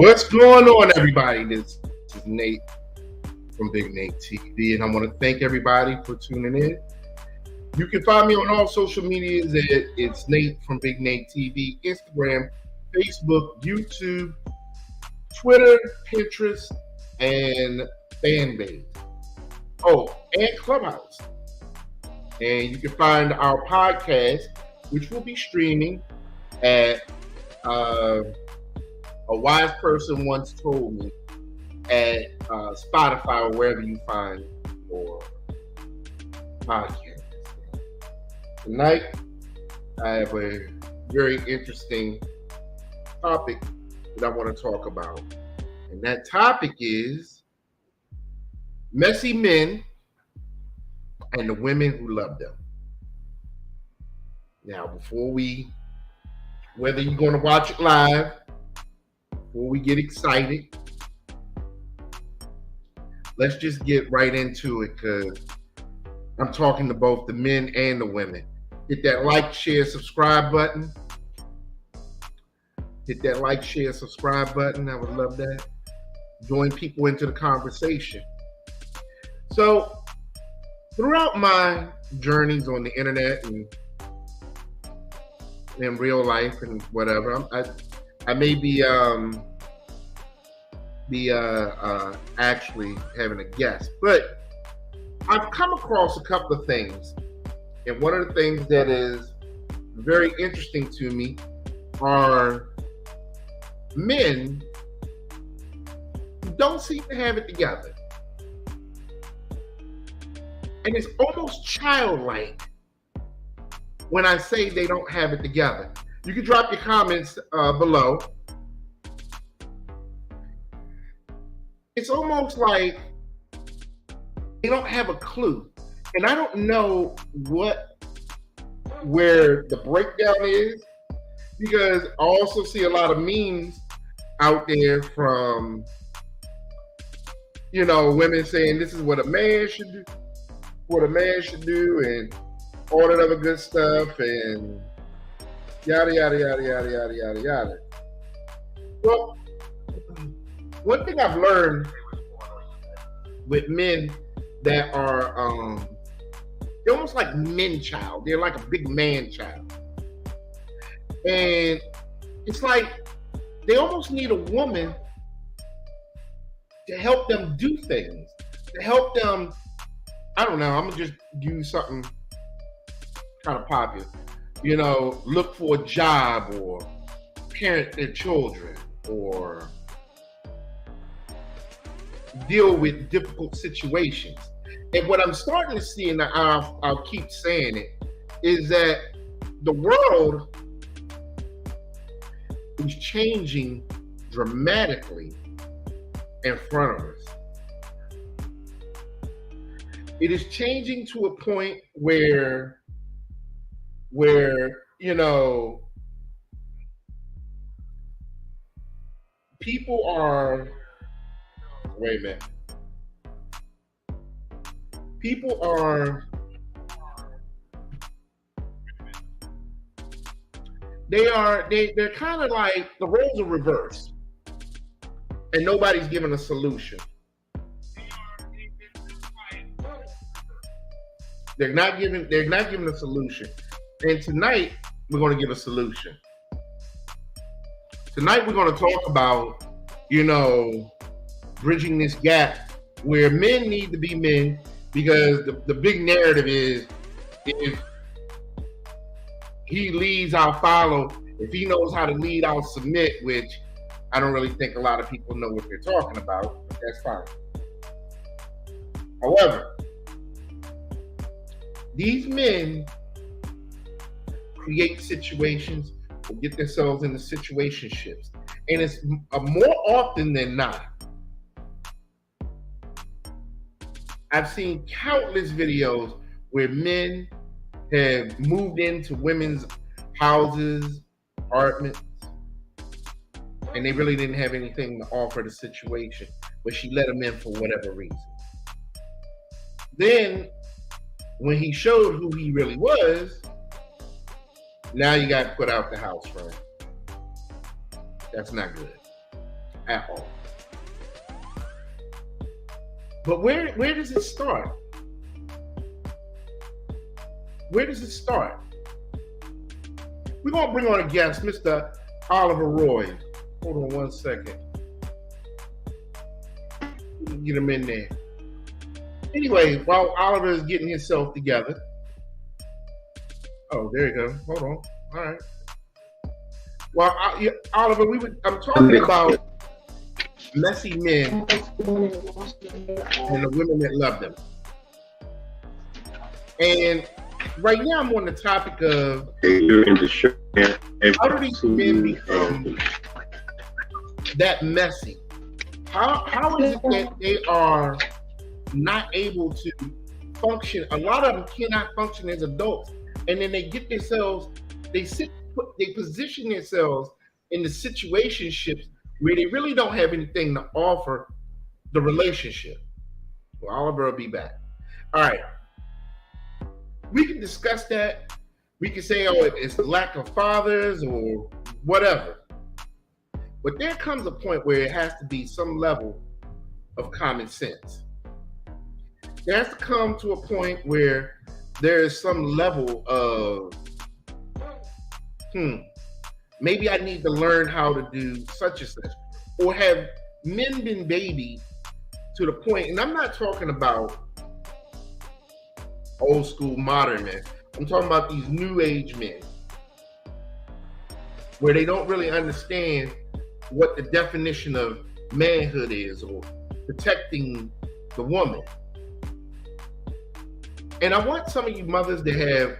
What's going on, everybody? This is Nate from Big Nate TV, and I want to thank everybody for tuning in. You can find me on all social medias at it's Nate from Big Nate TV, Instagram, Facebook, YouTube, Twitter, Pinterest, and Fanbase. Oh, and Clubhouse. And you can find our podcast, which will be streaming at A Wise Person Once Told Me at Spotify or wherever you find your podcast. Tonight, I have a very interesting topic that I want to talk about. And that topic is messy men and the women who love them. Now, whether you're going to watch it live, before we get excited, let's just get right into it because I'm talking to both the men and the women. Hit that like, share, subscribe button. Hit that like, share, subscribe button. I would love that. Join people into the conversation. So, throughout my journeys on the internet and in real life and whatever, I may be actually having a guest, but I've come across a couple of things, and one of the things that is very interesting to me are men who don't seem to have it together, and it's almost childlike when I say they don't have it together. You can drop your comments below. It's almost like they don't have a clue. And I don't know where the breakdown is, because I also see a lot of memes out there from, women saying this is what a man should do, and all that other good stuff, and yada, yada, yada, yada, yada, yada, yada. Well, one thing I've learned with men that are, they're almost like men child. They're like a big man child. And it's like they almost need a woman to help them do things, to help them, I don't know, I'm going to just use something kind of popular. Look for a job or parent their children or deal with difficult situations. And what I'm starting to see, and I'll keep saying it, is that the world is changing dramatically in front of us. It is changing to a point where people are, wait a minute. People are, they're kind of like the roles are reversed and nobody's giving a solution. They're not giving a solution. And tonight we're going to give a solution. Tonight we're going to talk about, bridging this gap where men need to be men, because the big narrative is if he leads, I'll follow. If he knows how to lead, I'll submit, which I don't really think a lot of people know what they're talking about, but that's fine. However, these men create situations or get themselves into situationships. And it's more often than not, I've seen countless videos where men have moved into women's houses, apartments, and they really didn't have anything to offer the situation, but she let them in for whatever reason. Then, when he showed who he really was, now you got put out the house, right? That's not good. at all. But where does it start? Where does it start? We're going to bring on a guest, Mr. Oliver Roy. Hold on one second. Get him in there. Anyway, while Oliver is getting himself together. Oh, there you go. Hold on. All right. Well, Oliver, I'm talking about messy men and the women that love them. And right now I'm on the topic of how do these men become that messy? How is it that they are not able to function? A lot of them cannot function as adults, and then they get themselves, they position themselves in the situationships where they really don't have anything to offer the relationship. Well, Oliver will be back. All right. We can discuss that. We can say, oh, it's the lack of fathers or whatever. But there comes a point where it has to be some level of common sense. There has to come to a point where there is some level of, maybe I need to learn how to do such and such. Or have men been babied to the point, and I'm not talking about old school modern men. I'm talking about these new age men where they don't really understand what the definition of manhood is or protecting the woman. And I want some of you mothers that have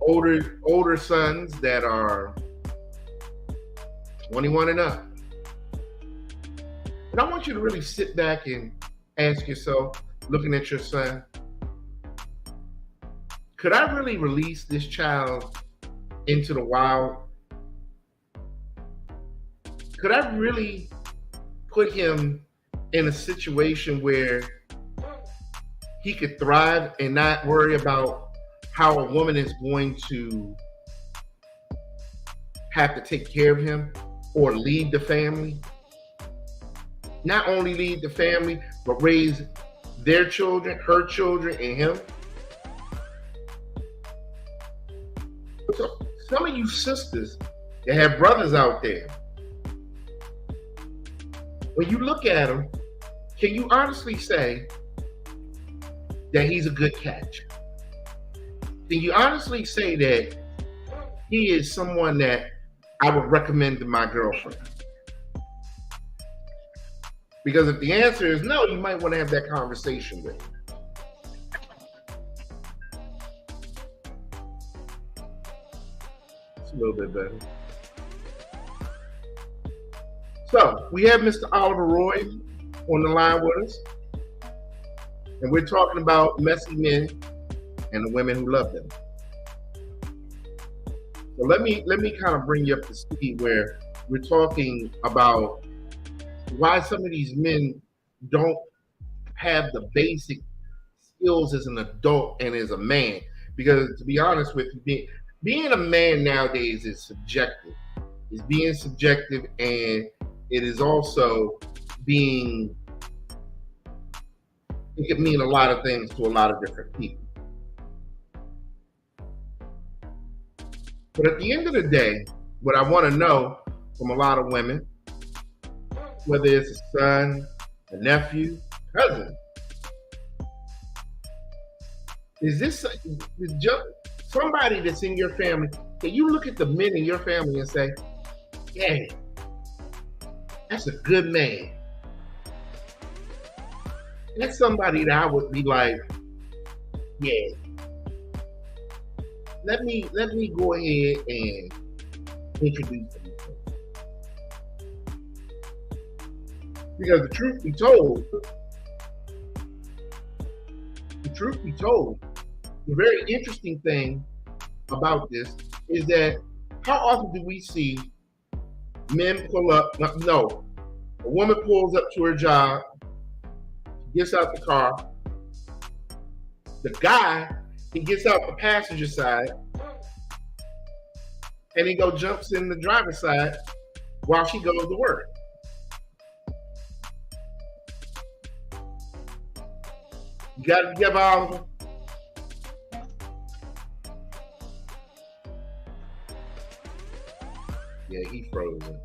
older sons that are 21 and up. And I want you to really sit back and ask yourself, looking at your son, could I really release this child into the wild? Could I really put him in a situation where he could thrive and not worry about how a woman is going to have to take care of him or lead the family? Not only lead the family, but raise their children, her children, and him. So some of you sisters that have brothers out there, when you look at him, can you honestly say that he's a good catch? Can you honestly say that he is someone that I would recommend to my girlfriend? Because if the answer is no, you might want to have that conversation with him. It's a little bit better. So we have Mr. Oliver Roy on the line with us, and we're talking about messy men and the women who love them. So let me kind of bring you up to speed where we're talking about why some of these men don't have the basic skills as an adult and as a man. Because to be honest with you, being a man nowadays is subjective. It's being subjective, and it is also being, it can mean a lot of things to a lot of different people. But at the end of the day, what I want to know from a lot of women, whether it's a son, a nephew, cousin, is this just somebody that's in your family? Can you look at the men in your family and say, yeah, that's a good man? That's somebody that I would be like, yeah, let me go ahead and introduce him. Because the truth be told, the very interesting thing about this is that how often do we see men pull up? No, a woman pulls up to her job, gets out the car. The guy, he gets out the passenger side, and he jumps in the driver's side while she goes to work. got it together, Oliver? Yeah, he frozen.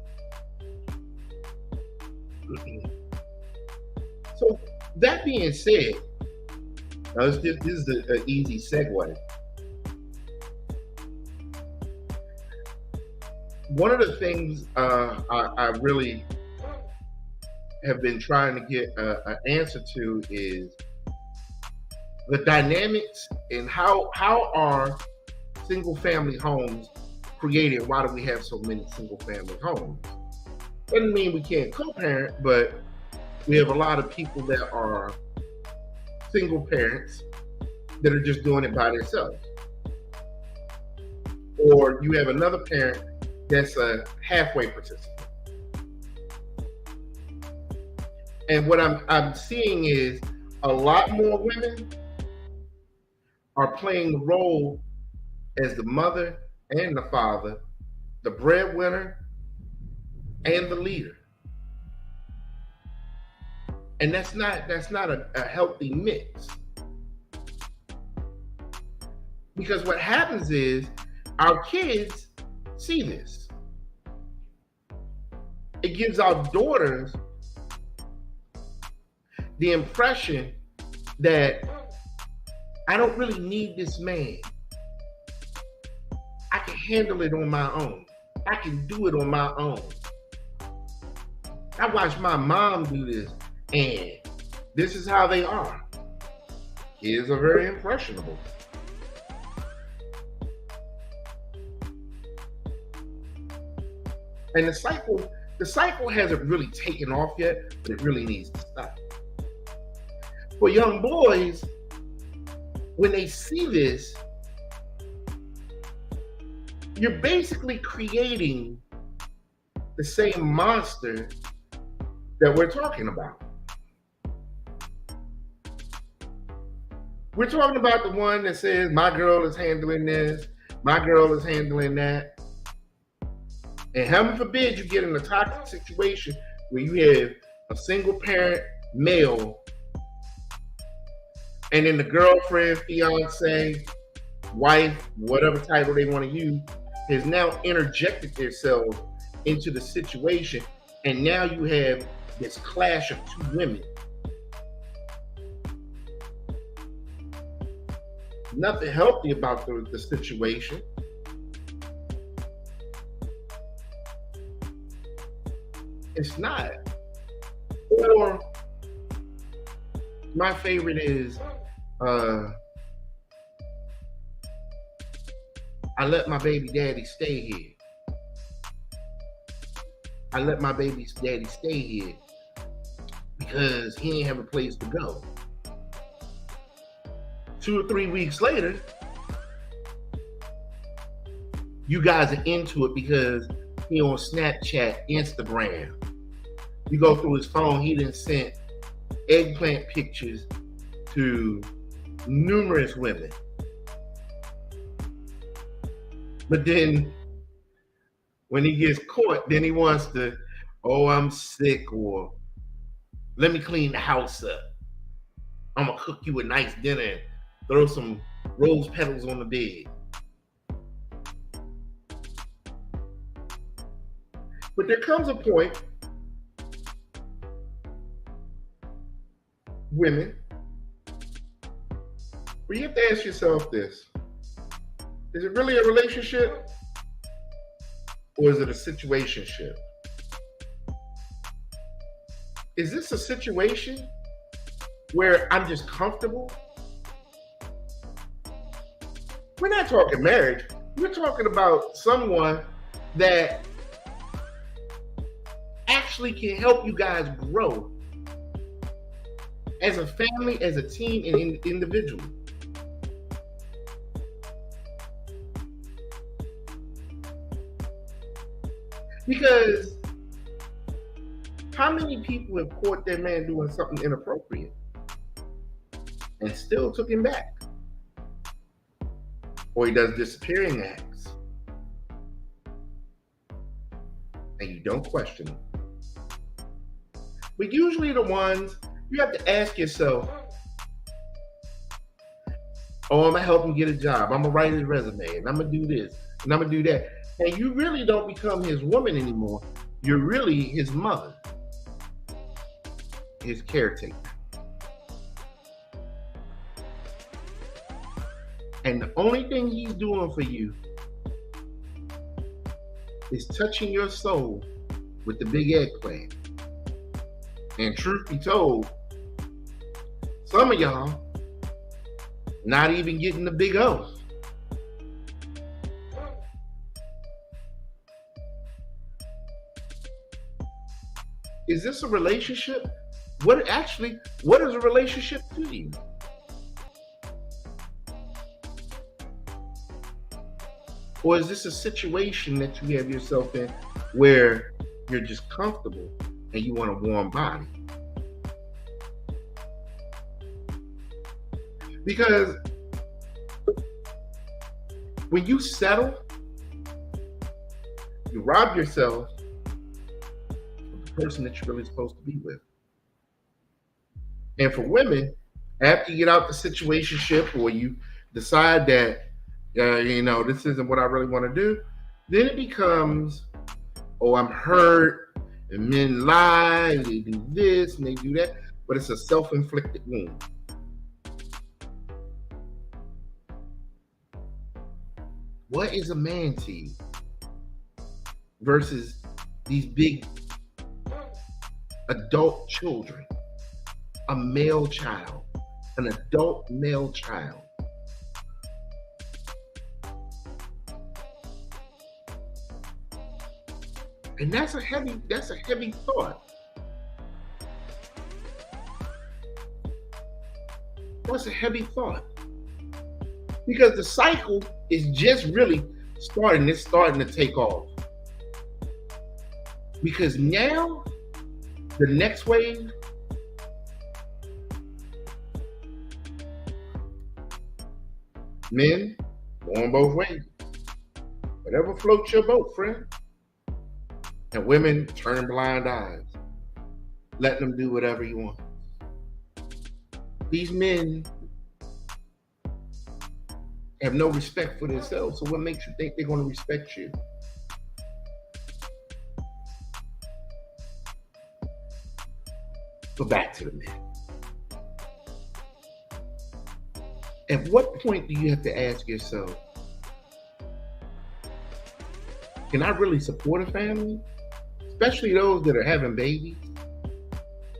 So that being said, now this is an easy segue. One of the things I really have been trying to get an answer to is the dynamics and how are single family homes created? Why do we have so many single family homes? Doesn't mean we can't co-parent, but we have a lot of people that are single parents that are just doing it by themselves. Or you have another parent that's a halfway participant. And what I'm seeing is a lot more women are playing the role as the mother and the father, the breadwinner and the leader. And that's not a healthy mix. Because what happens is our kids see this. It gives our daughters the impression that I don't really need this man. I can handle it on my own. I can do it on my own. I watched my mom do this, and this is how they are. Kids are very impressionable. And the cycle hasn't really taken off yet, but it really needs to stop. For young boys, when they see this, you're basically creating the same monster that we're talking about. We're talking about the one that says, my girl is handling this, my girl is handling that. And heaven forbid you get in a toxic situation where you have a single parent male, and then the girlfriend, fiance, wife, whatever title they want to use, has now interjected themselves into the situation. And now you have this clash of two women. Nothing healthy about the situation. It's not. Or my favorite is I let my baby daddy stay here. I let my baby daddy stay here because he ain't have a place to go. 2 or 3 weeks later, you guys are into it because he on Snapchat, Instagram. You go through his phone, he done sent eggplant pictures to numerous women. But then when he gets caught, then he wants to, oh, I'm sick, or let me clean the house up. I'm gonna cook you a nice dinner and throw some rose petals on the bed. But there comes a point, women, where you have to ask yourself this: is it really a relationship, or is it a situationship? Is this a situation where I'm just comfortable? We're not talking marriage. We're talking about someone that actually can help you guys grow as a family, as a team, and individually. Because how many people have caught their man doing something inappropriate and still took him back? Or he does disappearing acts and you don't question him. But usually the ones, you have to ask yourself, Oh, I'm gonna help him get a job. I'm gonna write his resume, and I'm gonna do this, and I'm gonna do that. And you really don't become his woman anymore. You're really his mother, his caretaker. And the only thing he's doing for you is touching your soul with the big eggplant. And truth be told, some of y'all not even getting the big O. Is this a relationship? What is a relationship to you? Or is this a situation that you have yourself in where you're just comfortable and you want a warm body? Because when you settle, you rob yourself of the person that you're really supposed to be with. And for women, after you get out the situationship or you decide that this isn't what I really want to do, then it becomes, oh, I'm hurt, and men lie, and they do this and they do that, but it's a self-inflicted wound. What is a man to you versus these big adult children, a male child, an adult male child? And that's a heavy thought. That's a heavy thought. Because the cycle is just really starting to take off. Because now, the next wave, men going both ways. Whatever floats your boat, friend. And women turn blind eyes, letting them do whatever you want. These men have no respect for themselves, so what makes you think they're going to respect you? But back to the men. At what point do you have to ask yourself, can I really support a family? Especially those that are having babies.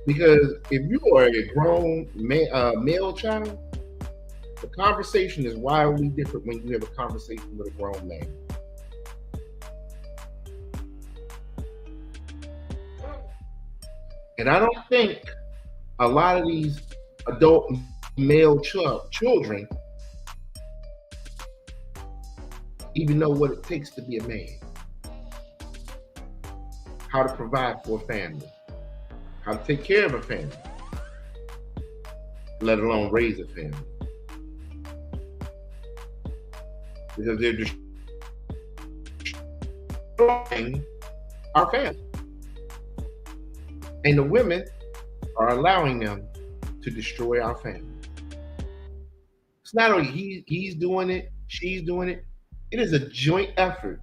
Because if you are a grown male child, the conversation is wildly different when you have a conversation with a grown man. And I don't think a lot of these adult male children even know what it takes to be a man. How to provide for a family, how to take care of a family, let alone raise a family. Because they're destroying our family. And the women are allowing them to destroy our family. It's not only he's doing it, she's doing it. It is a joint effort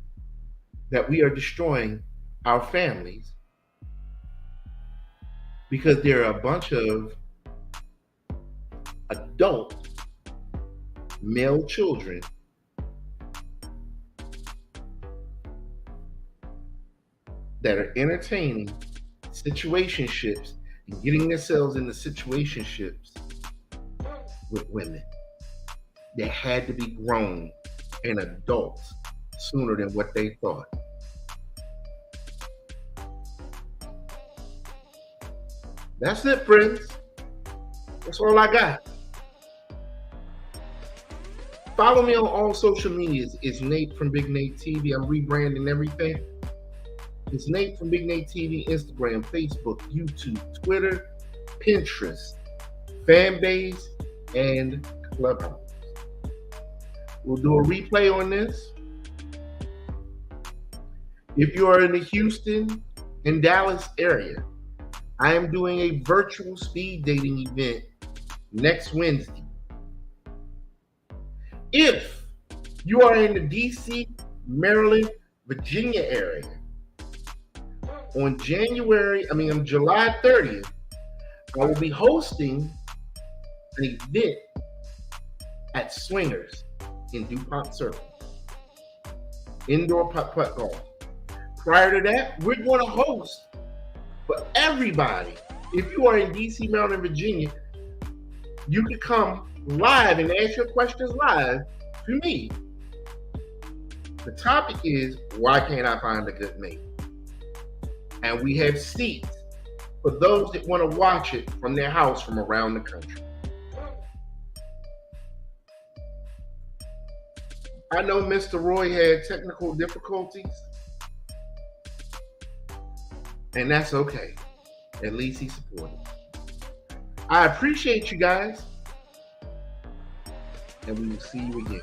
that we are destroying our families because there are a bunch of adult male children that are entertaining situationships and getting themselves into situationships with women that had to be grown and adults sooner than what they thought. That's it, friends. That's all I got. Follow me on all social medias. It's Nate from Big Nate TV. I'm rebranding everything. It's Nate from Big Nate TV, Instagram, Facebook, YouTube, Twitter, Pinterest, Fanbase, and Clubhouse. We'll do a replay on this. If you are in the Houston and Dallas area, I am doing a virtual speed dating event next Wednesday. If you are in the DC, Maryland, Virginia area, on July 30th, I will be hosting an event at Swingers in DuPont Circle, indoor putt-putt golf. Prior to that, we're going to host for everybody. If you are in DC, Maryland, Virginia, you can come live and ask your questions live to me. The topic is, why can't I find a good mate? And we have seats for those that want to watch it from their house from around the country. I know Mr. Roy had technical difficulties, and that's okay. At least he's supported. I appreciate you guys, and we will see you again.